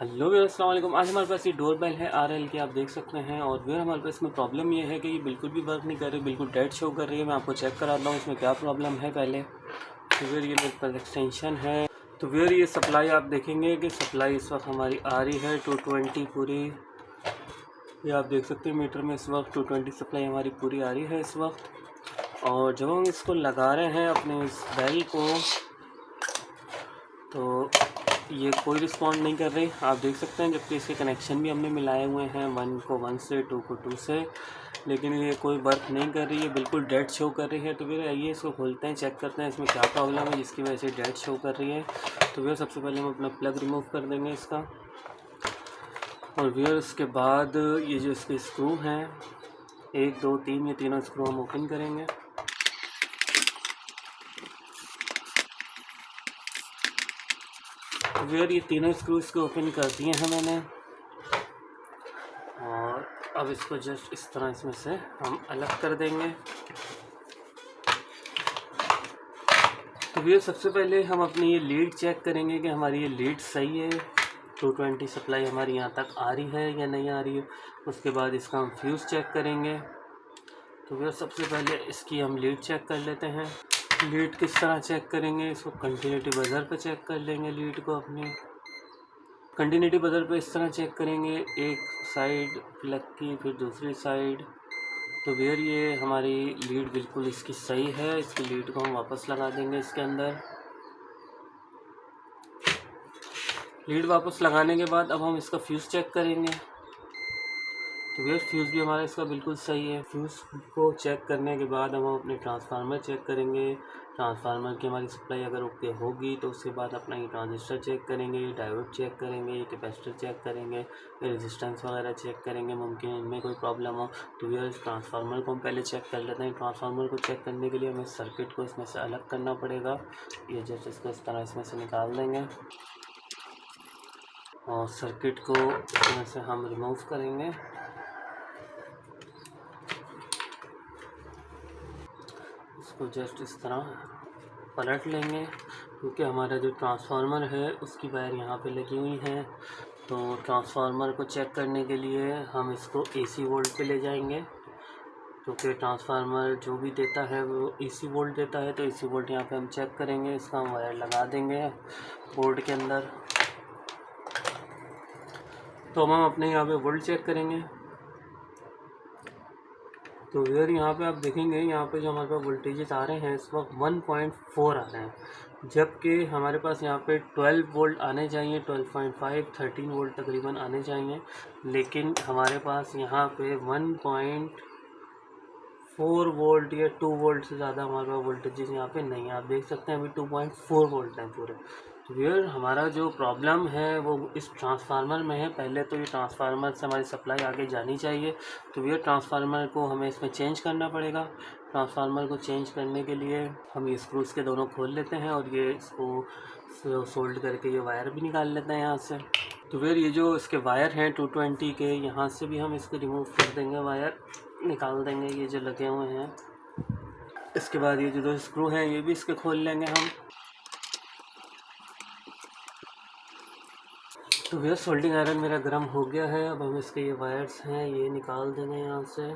Hello भैया, अस्सलाम वालेकुम। आज हमारे पास ये डोर बेल है RL की, आप देख सकते हैं। और भैया हमारे पास इसमें प्रॉब्लम ये है कि ये बिल्कुल भी वर्क नहीं कर रही, बिल्कुल डेड शो कर रही है। मैं आपको चेक कराता हूँ इसमें क्या प्रॉब्लम है पहले। तो भैया ये मेरे पास एक्सटेंशन है। तो भैया ये सप्लाई आप देखेंगे कि सप्लाई इस वक्त हमारी आ रही है 220 पूरी। ये आप देख सकते हैं मीटर में इस वक्त 220 सप्लाई हमारी पूरी आ रही है इस वक्त। और जब हम इसको लगा रहे हैं अपने इस बेल को, तो ये कोई रिस्पॉन्ड नहीं कर रही, आप देख सकते हैं। जबकि इसके कनेक्शन भी हमने मिलाए हुए हैं, 1 को 1 से, 2 को 2 से, लेकिन ये कोई वर्क नहीं कर रही है, बिल्कुल डेड शो कर रही है। तो फिर आइए इसको खोलते हैं, चेक करते हैं इसमें क्या प्रॉब्लम है जिसकी वजह से डेड शो कर रही है। तो भैया सबसे पहले हम अपना प्लग रिमूव कर देंगे इसका। और भैया उसके बाद ये जो इसके स्क्रू हैं, 1 2 3, ये तीनों स्क्रू हम ओपन करेंगे। वेयर ये तीनों स्क्रू इसको ओपन कर दिए हैं मैंने। और अब इसको जस्ट इस तरह इसमें से हम अलग कर देंगे। तो वेयर सबसे पहले हम अपनी ये लीड चेक करेंगे कि हमारी ये लीड सही है, 220 सप्लाई हमारी यहाँ तक आ रही है या नहीं आ रही है। उसके बाद इसका हम फ्यूज़ चेक करेंगे। तो वेयर सबसे पहले इसकी हम लीड चेक कर लेते हैं। लीड किस तरह चेक करेंगे, इसको कंटिन्यूटी बजर पे चेक कर लेंगे। लीड को अपनी कंटिन्यूटी बजर पे इस तरह चेक करेंगे, एक साइड प्लग की फिर दूसरी साइड। तो वेयर ये हमारी लीड बिल्कुल इसकी सही है। इसकी लीड को हम वापस लगा देंगे इसके अंदर। लीड वापस लगाने के बाद अब हम इसका फ्यूज़ चेक करेंगे। तो वेयर फ्यूज़ भी हमारा इसका बिल्कुल सही है। फ्यूज़ को चेक करने के बाद अब हम अपने ट्रांसफार्मर चेक करेंगे। ट्रांसफार्मर की हमारी सप्लाई अगर ओके होगी तो उसके बाद अपना ये ट्रांजिस्टर चेक करेंगे, ये डायोड चेक करेंगे, ये कैपेसिटर चेक करेंगे, ये रेजिस्टेंस वगैरह चेक करेंगे। मुमकिन है इनमें कोई प्रॉब्लम हो। तो वेयर ट्रांसफार्मर को हम पहले चेक कर लेते हैं। ट्रांसफार्मर को चेक करने के लिए हमें सर्किट को इसमें से अलग करना पड़ेगा। ये जस्ट इसको इस तरह इसमें से निकाल देंगे और सर्किट को इसमें से हम रिमूव करेंगे। इसको जस्ट इस तरह पलट लेंगे, क्योंकि हमारा जो ट्रांसफार्मर है उसकी वायर यहाँ पे लगी हुई है। तो ट्रांसफार्मर को चेक करने के लिए हम इसको AC वोल्ट पे ले जाएंगे, क्योंकि ट्रांसफार्मर जो भी देता है वो AC वोल्ट देता है। तो AC वोल्ट यहाँ पे हम चेक करेंगे। इसका हम वायर लगा देंगे बोर्ड के अंदर। तो हम अपने यहाँ पे वोल्ट चेक करेंगे। तो वेयर यहाँ पे आप देखेंगे, यहाँ पे जो हमारे पास वोल्टेजेस आ रहे हैं इस वक्त 1.4 आ रहे हैं, जबकि हमारे पास यहाँ पे 12 वोल्ट आने चाहिए, 12.5 13 वोल्ट तकरीबन आने चाहिए। लेकिन हमारे पास यहाँ पे 1.4 वोल्ट या 2 वोल्ट से ज़्यादा हमारे पास वोल्टेजेस यहाँ पे नहीं है। आप देख सकते हैं अभी 2.4 वोल्ट हैं पूरे। तो वेयर हमारा जो प्रॉब्लम है वो इस ट्रांसफार्मर में है। पहले तो ये ट्रांसफार्मर से हमारी सप्लाई आगे जानी चाहिए। तो वेयर ट्रांसफार्मर को हमें इसमें चेंज करना पड़ेगा। ट्रांसफार्मर को चेंज करने के लिए हम ये स्क्रूज के दोनों खोल लेते हैं और ये इसको सोल्ड करके ये वायर भी निकाल लेते हैं यहाँ से। तो फिर ये जो इसके वायर हैं 220 के, यहाँ से भी हम इसको रिमूव कर देंगे, वायर निकाल देंगे ये जो लगे हुए हैं। इसके बाद ये जो 2 स्क्रू हैं ये भी इसके खोल लेंगे हम। तो भैया सोल्डिंग आयरन मेरा गर्म हो गया है। अब हम इसके ये वायर्स हैं ये निकाल देंगे यहाँ से।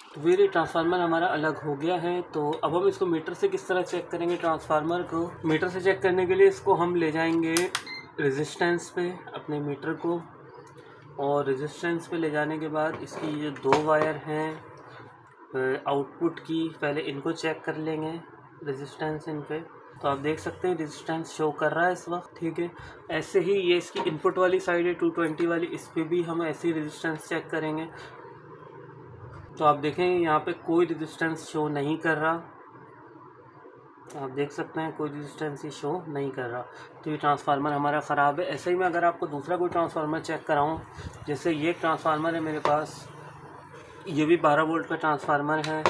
तो फिर ये ट्रांसफार्मर हमारा अलग हो गया है। तो अब हम इसको मीटर से किस तरह चेक करेंगे। ट्रांसफार्मर को मीटर से चेक करने के लिए इसको हम ले जाएंगे रेजिस्टेंस पे अपने मीटर को, और रेजिस्टेंस पे ले जाने के बाद इसकी ये 2 वायर हैं आउटपुट की, पहले इनको चेक कर लेंगे रेजिस्टेंस इन पे। तो आप देख सकते हैं रेजिस्टेंस शो कर रहा है इस वक्त, ठीक है। ऐसे ही ये इसकी इनपुट वाली साइड है 220 वाली, इस पर भी हम ऐसे ही रेजिस्टेंस चेक करेंगे। तो आप देखें यहाँ पे कोई रेजिस्टेंस शो नहीं कर रहा, आप देख सकते हैं कोई रेजिस्टेंस ही शो नहीं कर रहा। तो ये ट्रांसफार्मर हमारा ख़राब है। ऐसे ही मैं अगर आपको दूसरा कोई ट्रांसफार्मर चेक कराऊँ, जैसे ये ट्रांसफार्मर है मेरे पास, ये भी 12 वोल्ट का ट्रांसफार्मर है।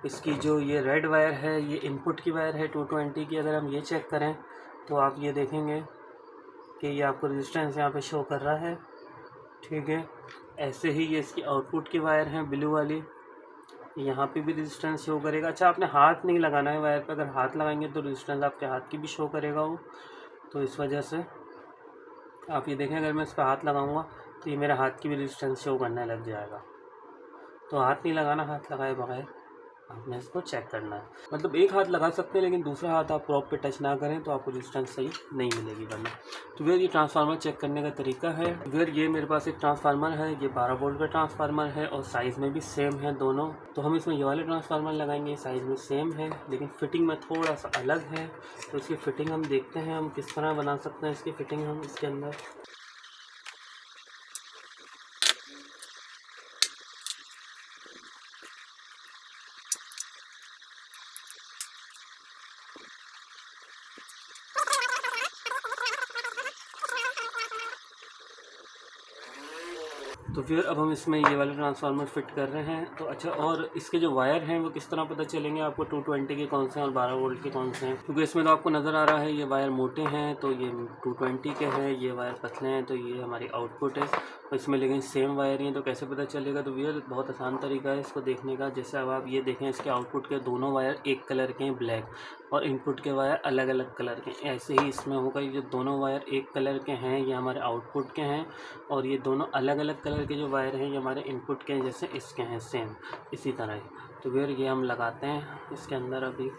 इसकी जो ये रेड वायर है ये इनपुट की वायर है 220 की। अगर हम ये चेक करें तो आप ये देखेंगे कि ये आपको रेजिस्टेंस यहाँ पे शो कर रहा है, ठीक है। ऐसे ही ये इसकी आउटपुट की वायर है ब्लू वाली, यहाँ पे भी रेजिस्टेंस शो करेगा। अच्छा, आपने हाथ नहीं लगाना है वायर पे, अगर हाथ लगाएंगे तो रेजिस्टेंस आपके हाथ की भी शो करेगा वो, तो इस वजह से आप ये देखें, अगर मैं इस पर हाथ लगाऊंगा तो ये मेरे हाथ की भी रेजिस्टेंस शो करने लग जाएगा। तो हाथ नहीं लगाना, हाथ लगाए बगैर आपने इसको चेक करना है। मतलब एक हाथ लगा सकते हैं लेकिन दूसरा हाथ आप प्रॉप पे टच ना करें तो आपको डिस्टेंस सही नहीं मिलेगी वरना। तो फिर ये ट्रांसफार्मर चेक करने का तरीका है। फिर ये मेरे पास एक ट्रांसफार्मर है, ये 12 वोल्ट का ट्रांसफार्मर है और साइज़ में भी सेम है दोनों। तो हम इसमें ये वाले ट्रांसफार्मर लगाएंगे, साइज़ में सेम है लेकिन फिटिंग में थोड़ा सा अलग है। तो इसकी फ़िटिंग हम देखते हैं हम किस तरह बना सकते हैं इसकी फ़िटिंग हम इसके अंदर। तो फिर अब हम इसमें ये वाले ट्रांसफार्मर फिट कर रहे हैं। तो अच्छा, और इसके जो वायर हैं वो किस तरह पता चलेंगे आपको 220 के कौन से हैं और 12 वोल्ट के कौन से हैं? क्योंकि इसमें तो आपको नज़र आ रहा है ये वायर मोटे हैं तो ये 220 के हैं, ये वायर पतले हैं तो ये हमारी आउटपुट है। तो इसमें लेकिन सेम वायर ही हैं तो कैसे पता चलेगा? तो ये बहुत आसान तरीका है इसको देखने का। जैसे अब आप ये देखें, इसके आउटपुट के दोनों वायर एक कलर के हैं ब्लैक, और इनपुट के वायर अलग अलग कलर के। ऐसे ही इसमें होगा, ये दोनों वायर एक कलर के हैं ये हमारे आउटपुट के हैं, और ये दोनों अलग अलग कलर के जो वायर हैं ये हमारे इनपुट के हैं, जैसे इसके हैं सेम इसी तरह ही। तो फिर ये हम लगाते हैं इसके अंदर अभी।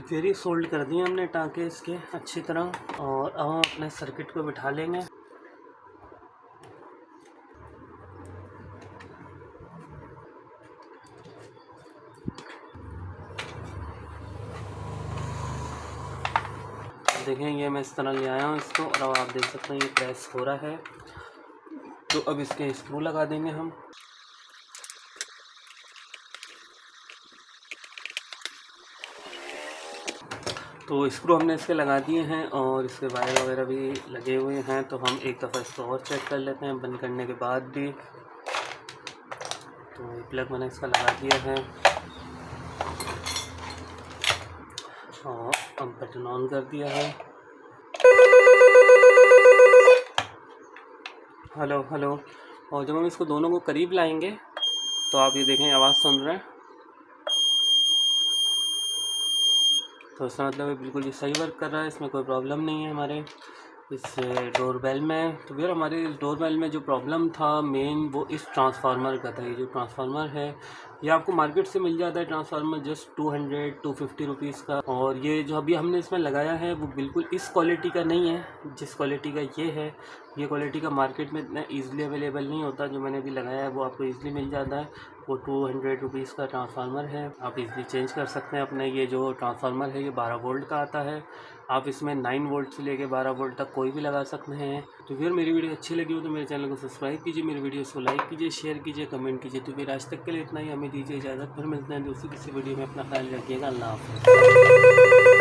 फिर ही सोल्ड कर दिए हमने टाँके इसके अच्छी तरह, और अब हम अपने सर्किट को बिठा लेंगे। देखें, ये मैं इस तरह ले आया हूँ इसको, और अब आप देख सकते हैं ये प्रेस हो रहा है। तो अब इसके स्क्रू लगा देंगे हम। तो स्क्रू हमने इसके लगा दिए हैं और इसके वायर वगैरह भी लगे हुए हैं। तो हम एक दफ़ा इसको और चेक कर लेते हैं बंद करने के बाद भी। तो प्लग मैंने इसका लगा दिया है और अब बटन ऑन कर दिया है। Hello hello. और जब हम इसको दोनों को करीब लाएंगे तो आप ये देखें, आवाज़ सुन रहे हैं, तो इसका मतलब है बिल्कुल ये सही वर्क कर रहा है, इसमें कोई प्रॉब्लम नहीं है हमारे इस डोरबेल में। तो फिर हमारे इस डोरबेल में जो प्रॉब्लम था मेन, वो इस ट्रांसफार्मर का था। ये जो ट्रांसफार्मर है ये आपको मार्केट से मिल जाता है ट्रांसफार्मर जस्ट 200-250 रुपीज़ का। और ये जो अभी हमने इसमें लगाया है वो बिल्कुल इस क्वालिटी का नहीं है जिस क्वालिटी का ये है। ये क्वालिटी का मार्केट में इतना ईज़िली अवेलेबल नहीं होता। जो मैंने अभी लगाया है वो आपको ईज़िली मिल जाता है। वो 200 रुपीज़ का ट्रांसफार्मर है, आप इजीली चेंज कर सकते हैं अपने। ये जो ट्रांसफार्मर है ये 12 वोल्ट का आता है। आप इसमें 9 वोल्ट से लेके 12 वोल्ट तक कोई भी लगा सकते हैं। तो फिर मेरी वीडियो अच्छी लगी हो तो मेरे चैनल को सब्सक्राइब कीजिए, मेरी वीडियोस को लाइक कीजिए, शेयर कीजिए, कमेंट कीजिए। तो फिर आज तक के लिए इतना ही, हमें दीजिए इजाज़त। फिर मिलते हैं दूसरी किसी वीडियो में। अपना ख्याल रखिएगा। अल्लाह हाफ़िज़।